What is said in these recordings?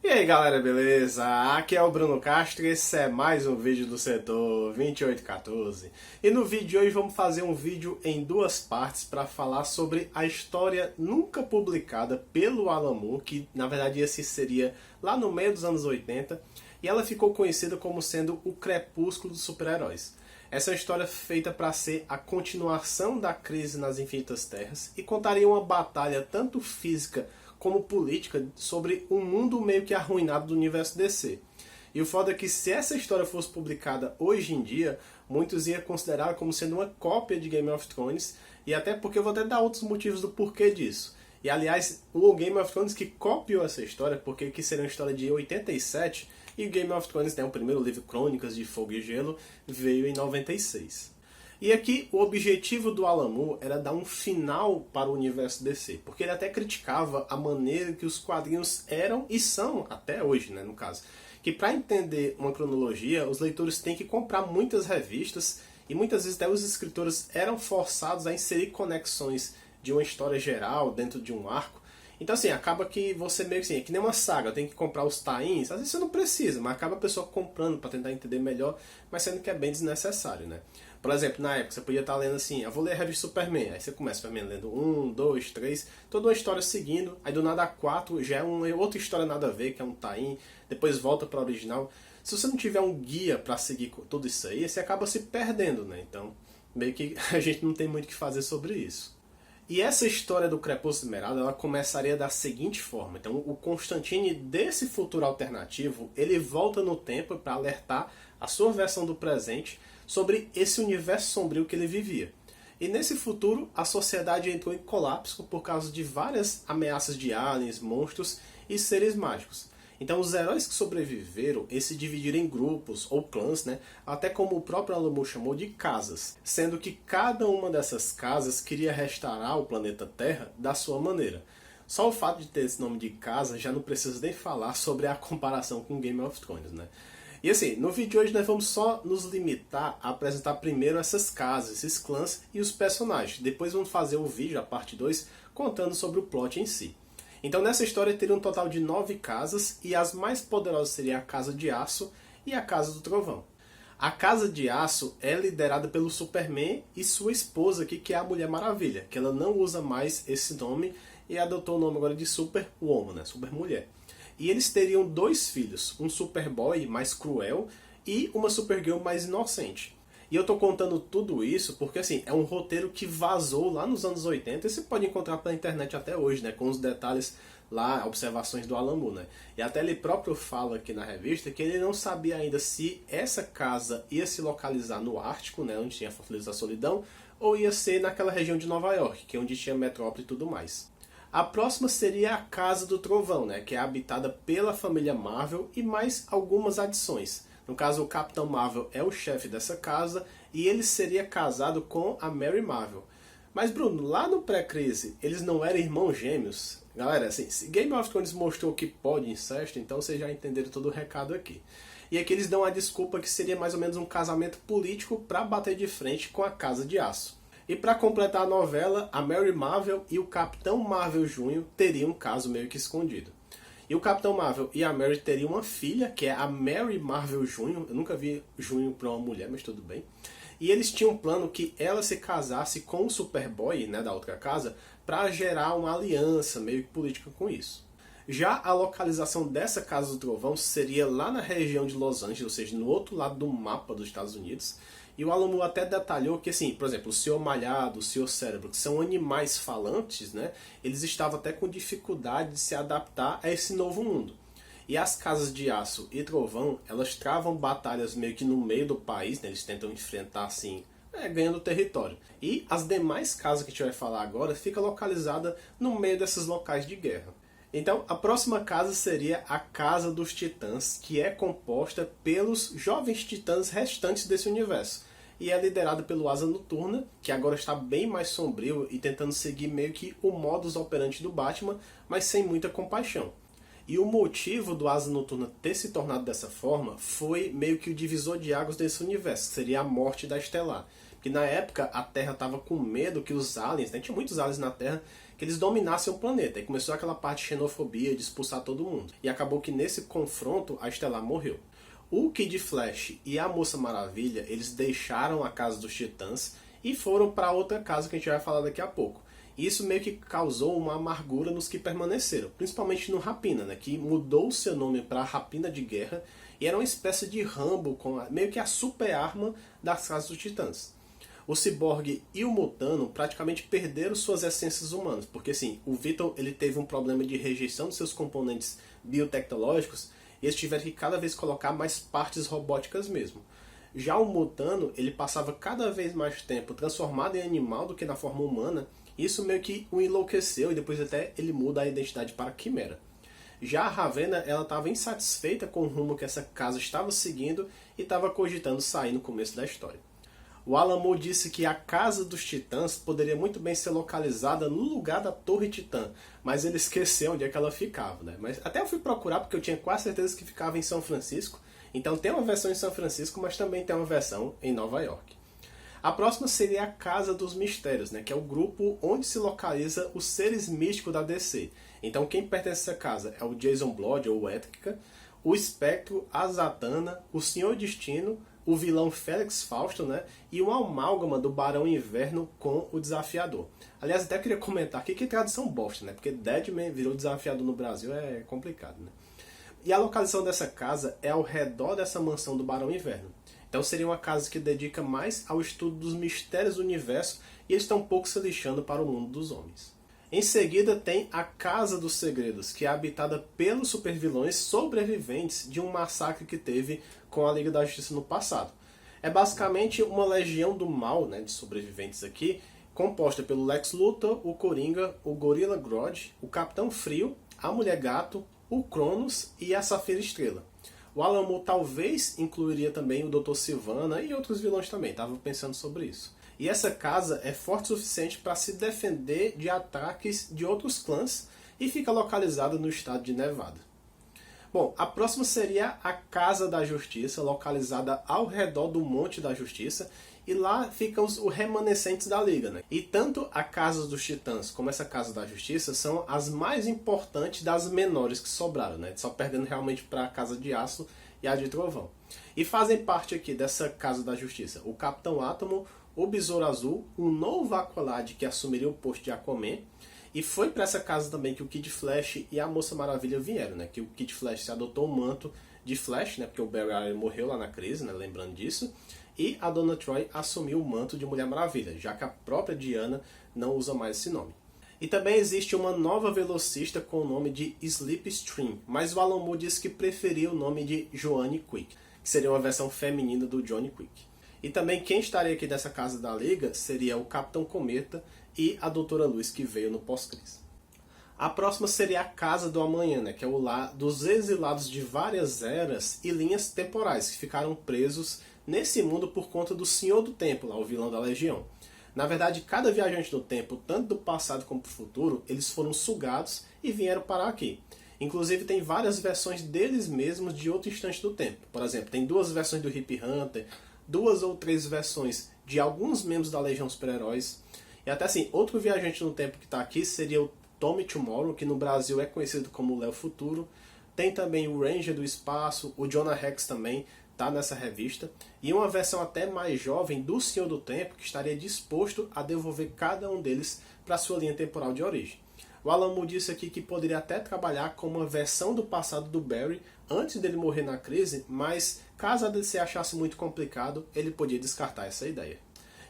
E aí galera, beleza? Aqui é o Bruno Castro e esse é mais um vídeo do setor 2814. E no vídeo de hoje vamos fazer um vídeo em duas partes para falar sobre a história nunca publicada pelo Alan Moore, que na verdade esse seria lá no meio dos anos 80, e ela ficou conhecida como sendo o Crepúsculo dos Super-Heróis. Essa é uma história feita para ser a continuação da crise nas Infinitas Terras e contaria uma batalha tanto física como política sobre um mundo meio que arruinado do universo DC. E o foda é que se essa história fosse publicada hoje em dia, muitos iam considerar como sendo uma cópia de Game of Thrones, e até porque eu vou até dar outros motivos do porquê disso. E aliás, o Game of Thrones que copiou essa história, porque que seria uma história de 87, e o Game of Thrones, né, o primeiro livro Crônicas de Fogo e Gelo, veio em 96. E aqui o objetivo do Alan Moore era dar um final para o universo DC, porque ele até criticava a maneira que os quadrinhos eram e são até hoje, né, no caso. Que para entender uma cronologia, os leitores têm que comprar muitas revistas e muitas vezes até os escritores eram forçados a inserir conexões de uma história geral dentro de um arco. Então assim, acaba que você meio que assim, é que nem uma saga, tem que comprar os tie-ins, às vezes você não precisa, mas acaba a pessoa comprando para tentar entender melhor, mas sendo que é bem desnecessário, né? Por exemplo, na época você podia estar lendo assim, eu vou ler a revista Superman, aí você começa Superman lendo 1, 2, 3, toda uma história seguindo, aí do nada a 4 já é uma outra história nada a ver, que é um tie-in, depois volta para o original. Se você não tiver um guia para seguir tudo isso aí, você acaba se perdendo, né? Então, meio que a gente não tem muito o que fazer sobre isso. E essa história do Crepúsculo Esmeralda, ela começaria da seguinte forma. Então, o Constantine desse futuro alternativo, ele volta no tempo para alertar a sua versão do presente sobre esse universo sombrio que ele vivia. E nesse futuro, a sociedade entrou em colapso por causa de várias ameaças de aliens, monstros e seres mágicos. Então os heróis que sobreviveram, eles se dividiram em grupos ou clãs, né? Até como o próprio Alan Moore chamou de casas, sendo que cada uma dessas casas queria restaurar o planeta Terra da sua maneira. Só o fato de ter esse nome de casa já não precisa nem falar sobre a comparação com Game of Thrones, né? E assim, no vídeo de hoje nós vamos só nos limitar a apresentar primeiro essas casas, esses clãs e os personagens. Depois vamos fazer o vídeo, a parte 2, contando sobre o plot em si. Então nessa história teria um total de 9 casas, e as mais poderosas seriam a Casa de Aço e a Casa do Trovão. A Casa de Aço é liderada pelo Superman e sua esposa aqui, que é a Mulher Maravilha, que ela não usa mais esse nome e adotou o nome agora de Superwoman, né? Supermulher. E eles teriam 2 filhos, um Superboy mais cruel e uma Supergirl mais inocente. E eu tô contando tudo isso porque assim, é um roteiro que vazou lá nos anos 80 e você pode encontrar pela internet até hoje, né, com os detalhes lá, observações do Alan Moore, né? E até ele próprio fala aqui na revista que ele não sabia ainda se essa casa ia se localizar no Ártico, né, onde tinha a Fortaleza da Solidão, ou ia ser naquela região de Nova York, que é onde tinha metrópole e tudo mais. A próxima seria a Casa do Trovão, né, que é habitada pela família Marvel e mais algumas adições. No caso, o Capitão Marvel é o chefe dessa casa e ele seria casado com a Mary Marvel. Mas Bruno, lá no pré-crise, eles não eram irmãos gêmeos? Galera, assim, se Game of Thrones mostrou que pode incesto, então vocês já entenderam todo o recado aqui. E aqui eles dão a desculpa que seria mais ou menos um casamento político para bater de frente com a Casa de Aço. E para completar a novela, a Mary Marvel e o Capitão Marvel Jr. teriam um caso meio que escondido. E o Capitão Marvel e a Mary teriam uma filha, que é a Mary Marvel Jr. Eu nunca vi Jr. para uma mulher, mas tudo bem. E eles tinham um plano que ela se casasse com o Superboy, né, da outra casa, para gerar uma aliança meio que política com isso. Já a localização dessa Casa do Trovão seria lá na região de Los Angeles, ou seja, no outro lado do mapa dos Estados Unidos. E o Alan Moore até detalhou que, assim, por exemplo, o Senhor Malhado, o Senhor Cérebro, que são animais falantes, né? Eles estavam até com dificuldade de se adaptar a esse novo mundo. E as Casas de Aço e Trovão, elas travam batalhas meio que no meio do país, né? Eles tentam enfrentar, assim, ganhando território. E as demais casas que a gente vai falar agora fica localizada no meio desses locais de guerra. Então, a próxima casa seria a Casa dos Titãs, que é composta pelos jovens titãs restantes desse universo. E é liderada pelo Asa Noturna, que agora está bem mais sombrio e tentando seguir meio que o modus operandi do Batman, mas sem muita compaixão. E o motivo do Asa Noturna ter se tornado dessa forma foi meio que o divisor de águas desse universo, que seria a morte da Estelar. Que na época a Terra estava com medo que os aliens, né, tinha muitos aliens na Terra, que eles dominassem o planeta. E começou aquela parte de xenofobia, de expulsar todo mundo. E acabou que nesse confronto a Estelar morreu. O Kid Flash e a Moça Maravilha, eles deixaram a Casa dos Titãs e foram para outra casa que a gente vai falar daqui a pouco. E isso meio que causou uma amargura nos que permaneceram, principalmente no Rapina, né, que mudou seu nome para Rapina de Guerra e era uma espécie de Rambo, meio que a super arma das Casas dos Titãs. O Cyborg e o Mutano praticamente perderam suas essências humanas, porque assim, o Vitor ele teve um problema de rejeição de seus componentes biotecnológicos e eles tiveram que cada vez colocar mais partes robóticas mesmo. Já o Mutano, ele passava cada vez mais tempo transformado em animal do que na forma humana, e isso meio que o enlouqueceu e depois até ele muda a identidade para Quimera. Já a Ravena, ela estava insatisfeita com o rumo que essa casa estava seguindo e estava cogitando sair no começo da história. O Alan Moore disse que a Casa dos Titãs poderia muito bem ser localizada no lugar da Torre Titã, mas ele esqueceu onde é que ela ficava, né? Mas até eu fui procurar porque eu tinha quase certeza que ficava em São Francisco. Então tem uma versão em São Francisco, mas também tem uma versão em Nova York. A próxima seria a Casa dos Mistérios, né, que é o grupo onde se localiza os seres místicos da DC. Então quem pertence a essa casa é o Jason Blood, ou Étrica, o Espectro, a Zatanna, o Senhor Destino, o vilão Félix Fausto, né, e uma amálgama do Barão Inverno com o Desafiador. Aliás, até queria comentar aqui que tradução bosta, né, porque Deadman virou Desafiador no Brasil é complicado, né. E a localização dessa casa é ao redor dessa mansão do Barão Inverno. Então seria uma casa que dedica mais ao estudo dos mistérios do universo e eles estão um pouco se lixando para o mundo dos homens. Em seguida tem a Casa dos Segredos, que é habitada pelos supervilões sobreviventes de um massacre que teve com a Liga da Justiça no passado. É basicamente uma legião do mal, né, de sobreviventes aqui, composta pelo Lex Luthor, o Coringa, o Gorilla Grodd, o Capitão Frio, a Mulher Gato, o Cronos e a Safira Estrela. O Alan Moore talvez incluiria também o Dr. Sivana e outros vilões também, estava pensando sobre isso. E essa casa é forte o suficiente para se defender de ataques de outros clãs e fica localizada no estado de Nevada. Bom, a próxima seria a Casa da Justiça, localizada ao redor do Monte da Justiça, e lá ficam os remanescentes da Liga, né? E tanto a Casa dos Titãs como essa Casa da Justiça são as mais importantes das menores que sobraram, né? Só perdendo realmente para a Casa de Aço e a de Trovão. E fazem parte aqui dessa Casa da Justiça o Capitão Átomo, o Besouro Azul, o novo Aqualad que assumiria o posto de Aquaman, e foi para essa casa também que o Kid Flash e a Moça Maravilha vieram, né? Que o Kid Flash se adotou o manto de Flash, né? Porque o Barry Allen morreu lá na crise, né? Lembrando disso. E a Donna Troy assumiu o manto de Mulher Maravilha, já que a própria Diana não usa mais esse nome. E também existe uma nova velocista com o nome de Slipstream, mas o Alan Moore disse que preferia o nome de Joanne Quick, que seria uma versão feminina do Johnny Quick. E também quem estaria aqui dessa casa da Liga seria o Capitão Cometa e a Doutora Luz, que veio no pós-crise. A próxima seria a Casa do Amanhã, né, que é o lar dos exilados de várias eras e linhas temporais, que ficaram presos nesse mundo por conta do Senhor do Tempo, lá, o vilão da Legião. Na verdade, cada viajante do tempo, tanto do passado como do futuro, eles foram sugados e vieram parar aqui. Inclusive tem várias versões deles mesmos de outro instante do tempo. Por exemplo, tem 2 versões do Hip Hunter, 2 ou 3 versões de alguns membros da Legião Super-Heróis. E até assim, outro viajante no tempo que está aqui seria o Tommy Tomorrow, que no Brasil é conhecido como Léo Futuro. Tem também o Ranger do Espaço, o Jonah Rex também está nessa revista. E uma versão até mais jovem do Senhor do Tempo, que estaria disposto a devolver cada um deles para sua linha temporal de origem. O Alan Moore disse aqui que poderia até trabalhar com uma versão do passado do Barry antes dele morrer na crise, mas caso a DC achasse muito complicado, ele podia descartar essa ideia.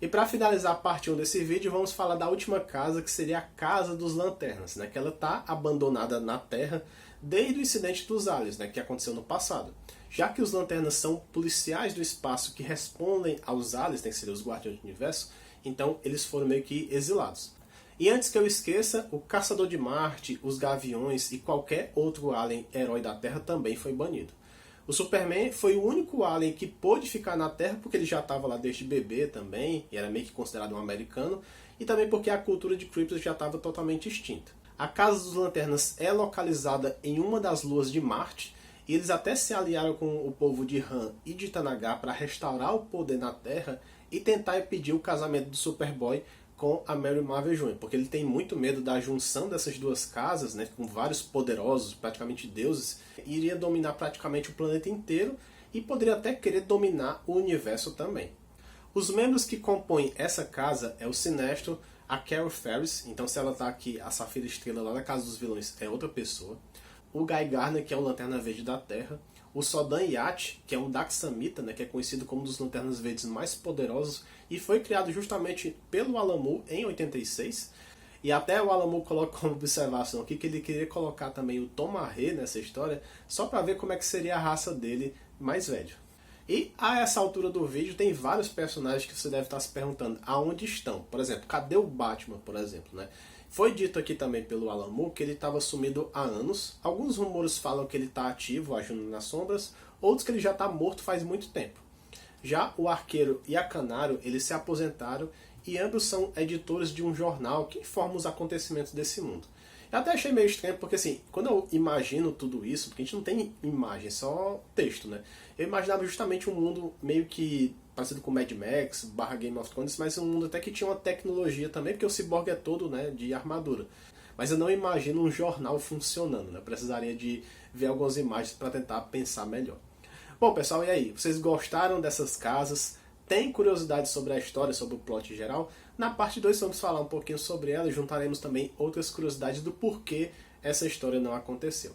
E para finalizar a parte 1 desse vídeo, vamos falar da última casa, que seria a Casa dos Lanternas, né? Que ela está abandonada na Terra desde o incidente dos aliens, né? Que aconteceu no passado. Já que os Lanternas são policiais do espaço que respondem aos aliens, né? Que seriam os Guardiões do Universo, então eles foram meio que exilados. E antes que eu esqueça, o Caçador de Marte, os Gaviões e qualquer outro alien herói da Terra também foi banido. O Superman foi o único alien que pôde ficar na Terra porque ele já estava lá desde bebê também, e era meio que considerado um americano, e também porque a cultura de Krypton já estava totalmente extinta. A Casa dos Lanternas é localizada em uma das luas de Marte, e eles até se aliaram com o povo de Han e de Tanagar para restaurar o poder na Terra e tentar impedir o casamento do Superboy com a Mary Marvel Jr., porque ele tem muito medo da junção dessas duas casas, né, com vários poderosos, praticamente deuses, iria dominar praticamente o planeta inteiro e poderia até querer dominar o universo também. Os membros que compõem essa casa é o Sinestro, a Carol Ferris, então se ela está aqui, a Safira Estrela lá na Casa dos Vilões é outra pessoa. O Guy Gardner, que é o Lanterna Verde da Terra. O Sodan Yat, que é um Daxamita, né, que é conhecido como um dos Lanternas Verdes mais poderosos e foi criado justamente pelo Alan Moore em 86. E até o Alan Moore coloca como observação aqui que ele queria colocar também o Tom Marré nessa história, só para ver como é que seria a raça dele mais velho. E a essa altura do vídeo tem vários personagens que você deve estar se perguntando aonde estão. Por exemplo, cadê o Batman, por exemplo, né? Foi dito aqui também pelo Alan Moore que ele estava sumido há anos. Alguns rumores falam que ele está ativo, agindo nas sombras, outros que ele já está morto faz muito tempo. Já o Arqueiro e a Canário, eles se aposentaram e ambos são editores de um jornal que informa os acontecimentos desse mundo. Eu até achei meio estranho, porque assim, quando eu imagino tudo isso, porque a gente não tem imagem, só texto, né? Eu imaginava justamente um mundo meio que parecido com Mad Max, barra Game of Thrones, mas um mundo até que tinha uma tecnologia também, porque o Cyborg é todo, né, de armadura. Mas eu não imagino um jornal funcionando, né? Eu precisaria de ver algumas imagens para tentar pensar melhor. Bom, pessoal, e aí? Vocês gostaram dessas casas? Tem curiosidade sobre a história, sobre o plot em geral? Na parte 2 vamos falar um pouquinho sobre ela e juntaremos também outras curiosidades do porquê essa história não aconteceu.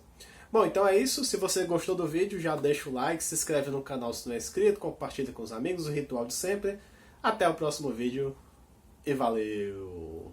Bom, então é isso. Se você gostou do vídeo, já deixa o like, se inscreve no canal se não é inscrito, compartilha com os amigos, o ritual de sempre. Até o próximo vídeo e valeu!